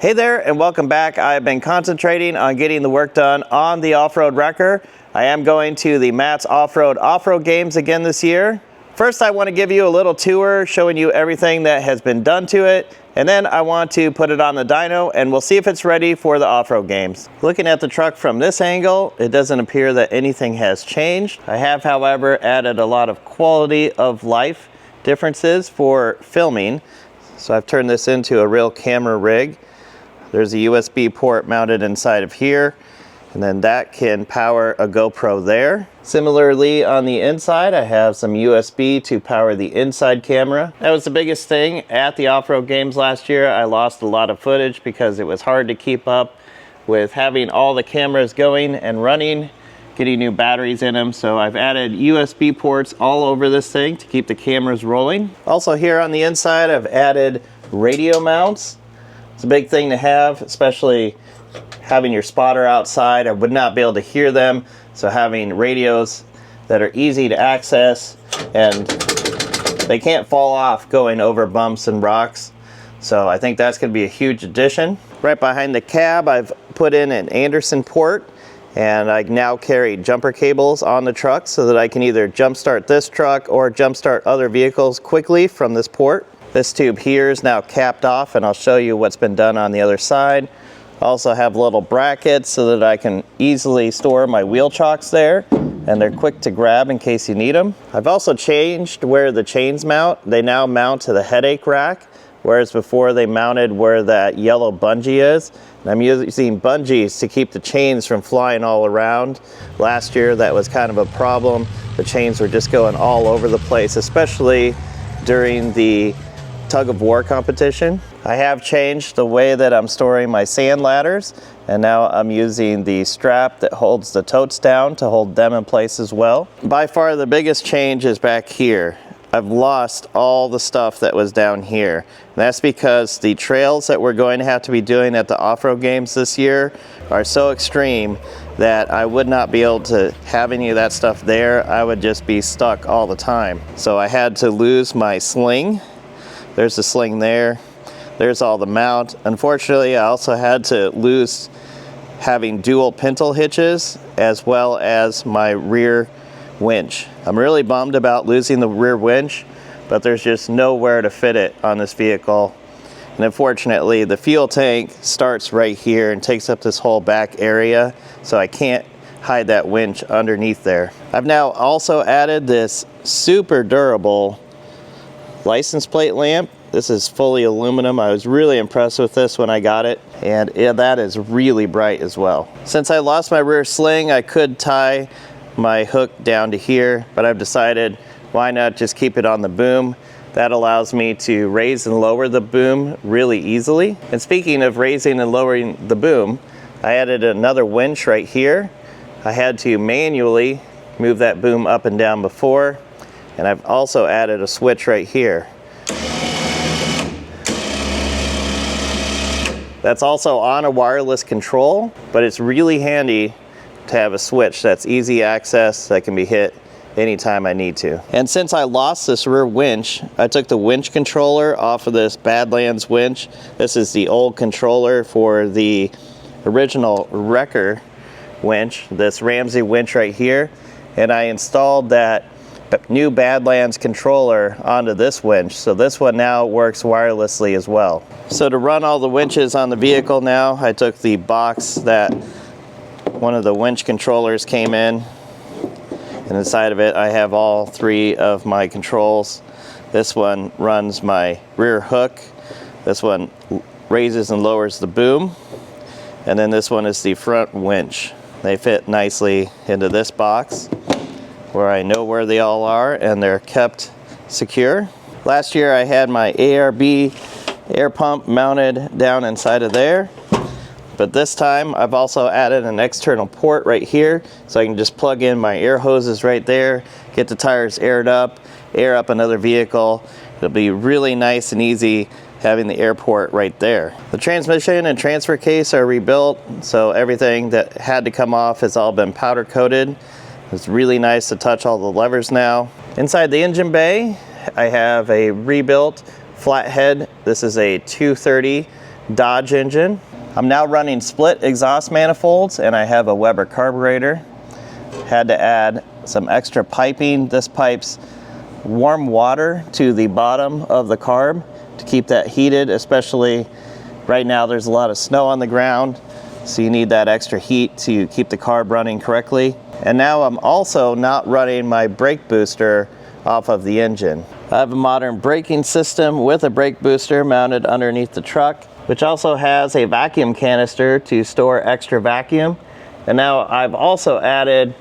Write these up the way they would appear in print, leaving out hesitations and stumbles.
Hey there and welcome back. I've been concentrating on getting the work done on the off-road wrecker. I am going to the Matt's off-road games again this year. First, I want to give you a little tour showing you everything that has been done to it, and then I want to put it on the dyno and we'll see if it's ready for the off-road games. Looking at the truck from this angle, it doesn't appear that anything has changed. I have, however, added a lot of quality of life differences for filming. So I've turned this into a real camera rig. There's a USB port mounted inside of here, and then that can power a GoPro there. Similarly, on the inside, I have some USB to power the inside camera. That was the biggest thing at the off-road games last year. I lost a lot of footage because it was hard to keep up with having all the cameras going and running, getting new batteries in them. So I've added USB ports all over this thing to keep the cameras rolling. Also here on the inside, I've added radio mounts. It's a big thing to have, especially having your spotter outside. I would not be able to hear them, so having radios that are easy to access and they can't fall off going over bumps and rocks. So I think that's going to be a huge addition. Right behind the cab, I've put in an Anderson port, and I now carry jumper cables on the truck so that I can either jump start this truck or jump start other vehicles quickly from this port. This tube here is now capped off, and I'll show you what's been done on the other side. I also have little brackets so that I can easily store my wheel chocks there, and they're quick to grab in case you need them. I've also changed where the chains mount. They now mount to the headache rack, whereas before they mounted where that yellow bungee is. And I'm using bungees to keep the chains from flying all around. Last year that was kind of a problem. The chains were just going all over the place, especially during the tug of war competition. I have changed the way that I'm storing my sand ladders, and now I'm using the strap that holds the totes down to hold them in place as well. By far the biggest change is back here. I've lost all the stuff that was down here. And that's because the trails that we're going to have to be doing at the off-road games this year are so extreme that I would not be able to have any of that stuff there. I would just be stuck all the time. So I had to lose my sling. There's the sling there. There's all the mount. Unfortunately, I also had to lose having dual pintle hitches as well as my rear winch. I'm really bummed about losing the rear winch, but there's just nowhere to fit it on this vehicle. And unfortunately, the fuel tank starts right here and takes up this whole back area, so I can't hide that winch underneath there. I've now also added this super durable license plate lamp. This is fully aluminum. I was really impressed with this when I got it, and that is really bright as well. Since I lost my rear sling, I could tie my hook down to here, but I've decided why not just keep it on the boom. That allows me to raise and lower the boom really easily. And speaking of raising and lowering the boom, I added another winch right here. I had to manually move that boom up and down before, and I've also added a switch right here. That's also on a wireless control, but it's really handy to have a switch that's easy access that can be hit anytime I need to. And since I lost this rear winch, I took the winch controller off of this Badlands winch. This is the old controller for the original wrecker winch, this Ramsey winch right here, and I installed that new Badlands controller onto this winch, so this one now works wirelessly as well. So to run all the winches on the vehicle now, I took the box that one of the winch controllers came in, and inside of it I have all three of my controls. This one runs my rear hook, this one raises and lowers the boom, and then this one is the front winch. They fit nicely into this box where I know where they all are and they're kept secure. Last year I had my ARB air pump mounted down inside of there, but this time I've also added an external port right here so I can just plug in my air hoses right there, get the tires aired up, air up another vehicle. It'll be really nice and easy having the airport right there. The transmission and transfer case are rebuilt, so everything that had to come off has all been powder coated. It's really nice to touch all the levers now. Inside the engine bay, I have a rebuilt flathead. This is a 230 Dodge engine. I'm now running split exhaust manifolds, and I have a Weber carburetor. Had to add some extra piping. This pipes warm water to the bottom of the carb to keep that heated, especially right now there's a lot of snow on the ground, so you need that extra heat to keep the carb running correctly. And now I'm also not running my brake booster off of the engine. I have a modern braking system with a brake booster mounted underneath the truck, which also has a vacuum canister to store extra vacuum. And now I've also added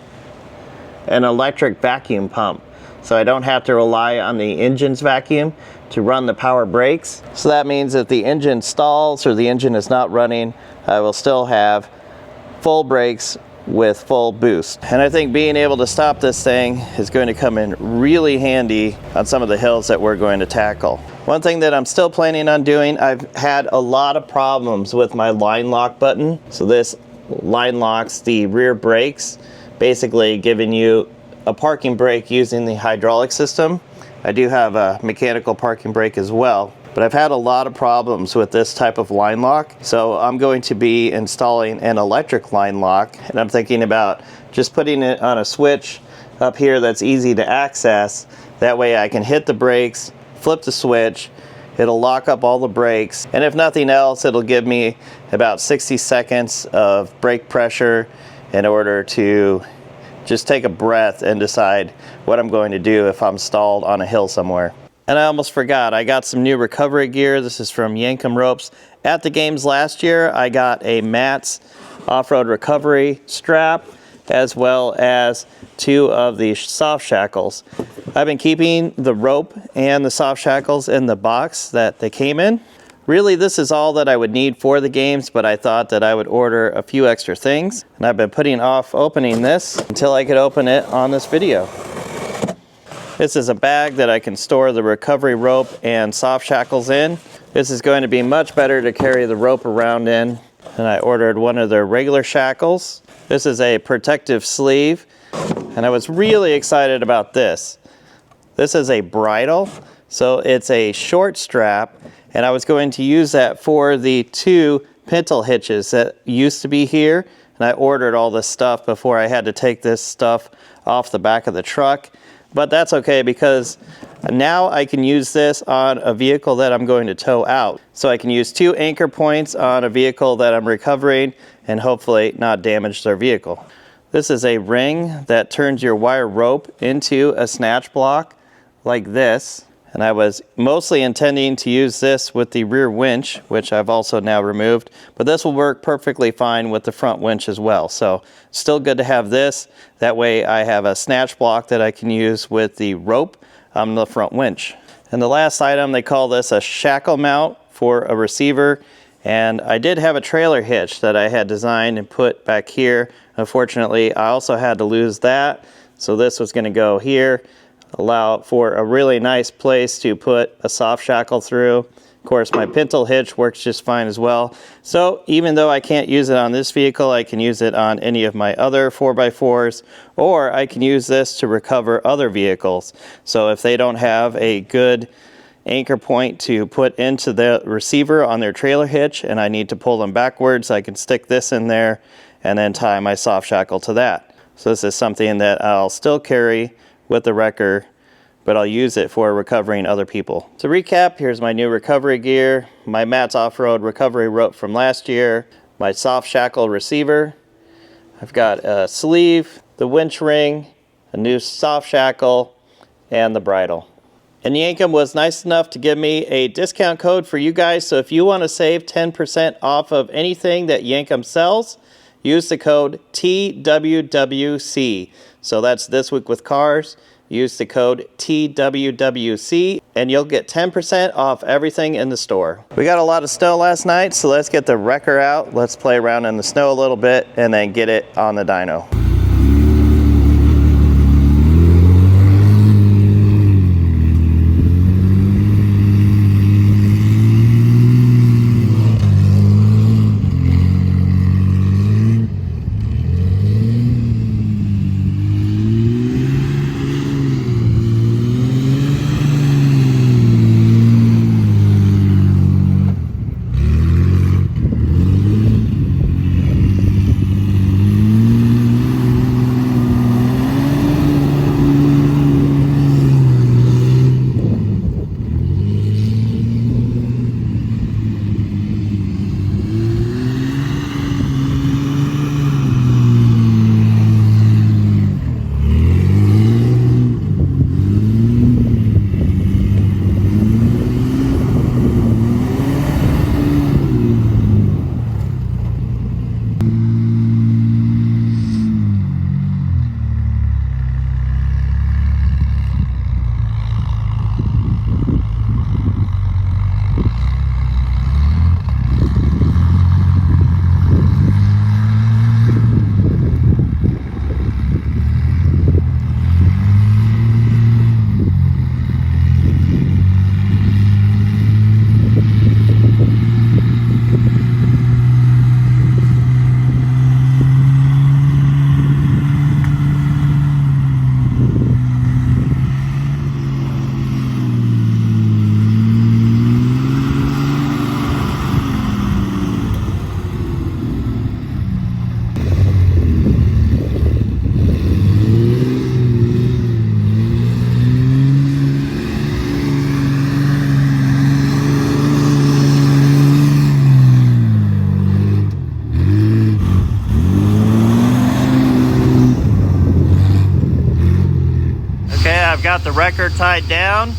an electric vacuum pump, so I don't have to rely on the engine's vacuum to run the power brakes. So that means if the engine stalls or the engine is not running, I will still have full brakes with full boost. And I think being able to stop this thing is going to come in really handy on some of the hills that we're going to tackle. One thing that I'm still planning on doing, I've had a lot of problems with my line lock button. So this line locks the rear brakes, basically giving you a parking brake using the hydraulic system. I do have a mechanical parking brake as well, but I've had a lot of problems with this type of line lock. So I'm going to be installing an electric line lock, and I'm thinking about just putting it on a switch up here that's easy to access. That way I can hit the brakes, flip the switch, it'll lock up all the brakes, and if nothing else, it'll give me about 60 seconds of brake pressure in order to just take a breath and decide what I'm going to do if I'm stalled on a hill somewhere. And I almost forgot, I got some new recovery gear. This is from Yankum Ropes. At the games last year, I got a Matt's off-road recovery strap, as well as 2 of the soft shackles. I've been keeping the rope and the soft shackles in the box that they came in. Really, this is all that I would need for the games, but I thought that I would order a few extra things. And I've been putting off opening this until I could open it on this video. This is a bag that I can store the recovery rope and soft shackles in. This is going to be much better to carry the rope around in. And I ordered one of their regular shackles. This is a protective sleeve, and I was really excited about this. This is a bridle, so it's a short strap, and I was going to use that for the 2 pintle hitches that used to be here, and I ordered all this stuff before I had to take this stuff off the back of the truck. But that's okay, because now I can use this on a vehicle that I'm going to tow out. So I can use 2 anchor points on a vehicle that I'm recovering and hopefully not damage their vehicle. This is a ring that turns your wire rope into a snatch block like this. And I was mostly intending to use this with the rear winch, which I've also now removed, but this will work perfectly fine with the front winch as well. So still good to have this. That way I have a snatch block that I can use with the rope on the front winch. And the last item, they call this a shackle mount for a receiver. And I did have a trailer hitch that I had designed and put back here. Unfortunately, I also had to lose that. So this was going to go here. Allow for a really nice place to put a soft shackle through. Of course, my pintle hitch works just fine as well. So even though I can't use it on this vehicle, I can use it on any of my other 4x4s, or I can use this to recover other vehicles. So if they don't have a good anchor point to put into the receiver on their trailer hitch and I need to pull them backwards, I can stick this in there and then tie my soft shackle to that. So this is something that I'll still carry with the wrecker, but I'll use it for recovering other people. To recap, here's my new recovery gear, my Matt's off-road recovery rope from last year, my soft shackle receiver. I've got a sleeve, the winch ring, a new soft shackle, and the bridle. And Yankum was nice enough to give me a discount code for you guys, so if you want to save 10% off of anything that Yankum sells, use the code TWWC. So that's This Week with Cars. Use the code TWWC and you'll get 10% off everything in the store. We got a lot of snow last night, so let's get the wrecker out. Let's play around in the snow a little bit and then get it on the dyno. got the wrecker tied down.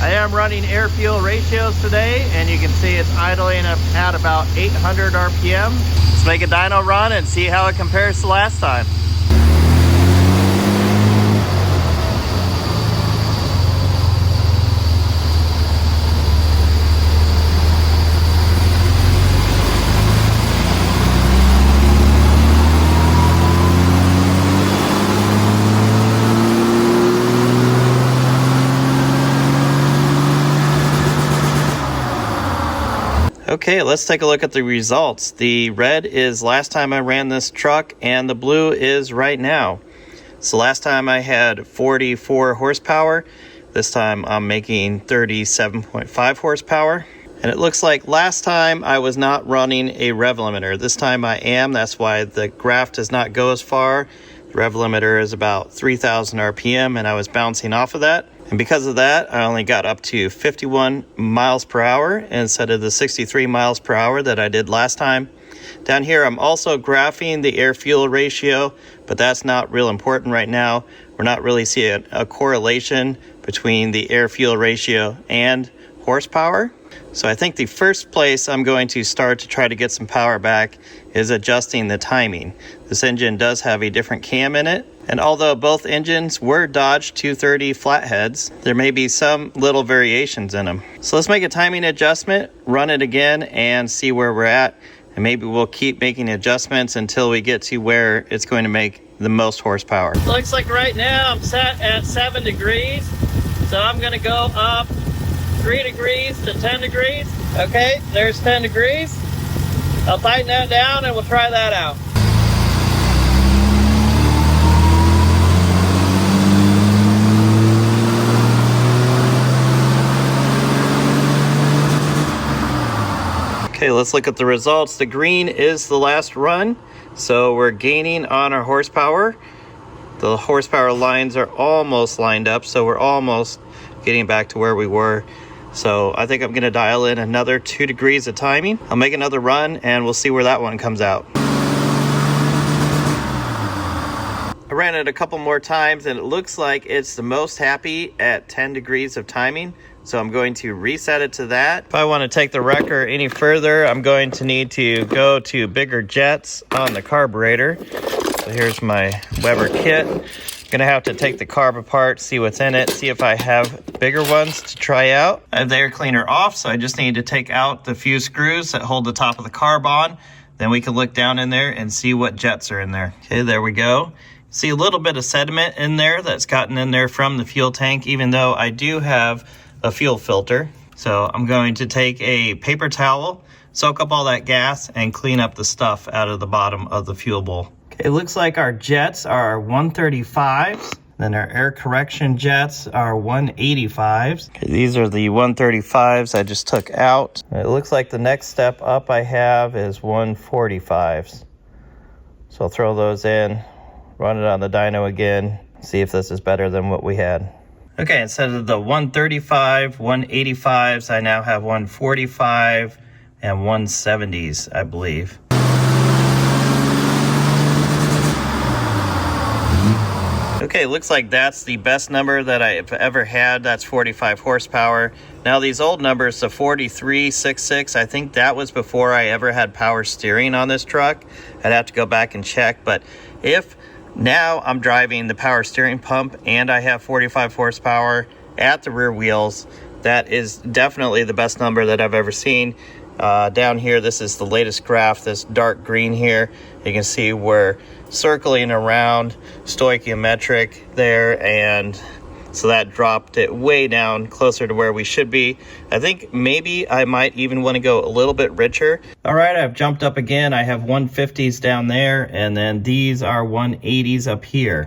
I am running air fuel ratios today, and you can see it's idling at about 800 RPM. Let's make a dyno run and see how it compares to last time. Okay, let's take a look at the results. The red is last time I ran this truck, and the blue is right now. So last time I had 44 horsepower. This time I'm making 37.5 horsepower. And it looks like last time I was not running a rev limiter. This time I am. That's why the graph does not go as far. The rev limiter is about 3,000 RPM, and I was bouncing off of that. And because of that, I only got up to 51 miles per hour instead of the 63 miles per hour that I did last time. Down here, I'm also graphing the air-fuel ratio, but that's not real important right now. We're not really seeing a correlation between the air-fuel ratio and horsepower. So I think the first place I'm going to start to try to get some power back is adjusting the timing. This engine does have a different cam in it, and although both engines were Dodge 230 flatheads, there may be some little variations in them. So let's make a timing adjustment, run it again, and see where we're at. And maybe we'll keep making adjustments until we get to where it's going to make the most horsepower. Looks like right now I'm set at 7 degrees. So I'm gonna go up 3 degrees to 10 degrees. Okay, there's 10 degrees. I'll tighten that down and we'll try that out. Okay, let's look at the results. The green is the last run, so we're gaining on our horsepower. The horsepower lines are almost lined up, so we're almost getting back to where we were. So I think I'm gonna dial in another 2 degrees of timing. I'll make another run and we'll see where that one comes out. I ran it a couple more times and it looks like it's the most happy at 10 degrees of timing. So I'm going to reset it to that. If I want to take the wrecker any further, I'm going to need to go to bigger jets on the carburetor. So here's my Weber kit. Gonna have to take the carb apart, see what's in it, see if I have bigger ones to try out. I have the air cleaner off, so I just need to take out the few screws that hold the top of the carb on. Then we can look down in there and see what jets are in there. Okay, there we go. See a little bit of sediment in there that's gotten in there from the fuel tank, even though I do have a fuel filter. So I'm going to take a paper towel, soak up all that gas, and clean up the stuff out of the bottom of the fuel bowl. Okay, it looks like our jets are 135s, then our air correction jets are 185s. Okay, these are the 135s I just took out. It looks like the next step up I have is 145s. So I'll throw those in, run it on the dyno again, see if this is better than what we had. Okay, instead of the 135, 185s, I now have 145 and 170s, I believe. Okay, looks like that's the best number that I've ever had. That's 45 horsepower. Now these old numbers, the 4366, I think that was before I ever had power steering on this truck. I'd have to go back and check, but if now I'm driving the power steering pump and I have 45 horsepower at the rear wheels, that is definitely the best number that I've ever seen. Down here, this is the latest graph, this dark green here. You can see we're circling around stoichiometric there, and so that dropped it way down closer to where we should be. I think maybe I might even want to go a little bit richer. All right, I've jumped up again. I have 150s down there, and then these are 180s up here.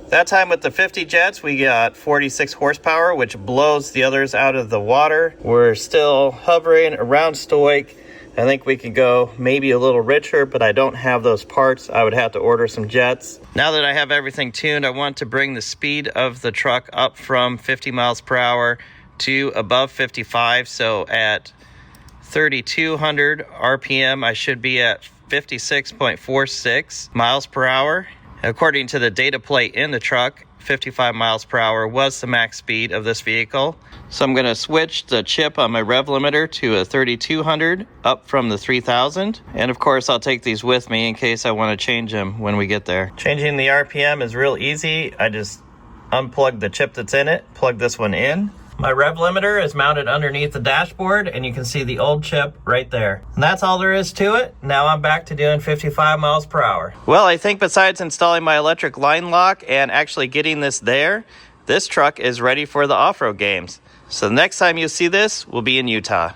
That time with the 50 jets, we got 46 horsepower, which blows the others out of the water. We're still hovering around stoic. I think we could go maybe a little richer, but I don't have those parts. I would have to order some jets. Now that I have everything tuned, I want to bring the speed of the truck up from 50 miles per hour to above 55. So at 3,200 RPM, I should be at 56.46 miles per hour. According to the data plate in the truck, 55 miles per hour was the max speed of this vehicle. So I'm going to switch the chip on my rev limiter to a 3200 up from the 3000. And of course I'll take these with me in case I want to change them when we get there. Changing the RPM is real easy. I just unplug the chip that's in it, plug this one in. My rev limiter is mounted underneath the dashboard, and you can see the old chip right there. And that's all there is to it. Now I'm back to doing 55 miles per hour. Well, I think besides installing my electric line lock and actually getting this there, this truck is ready for the off-road games. So the next time you see this will be in Utah.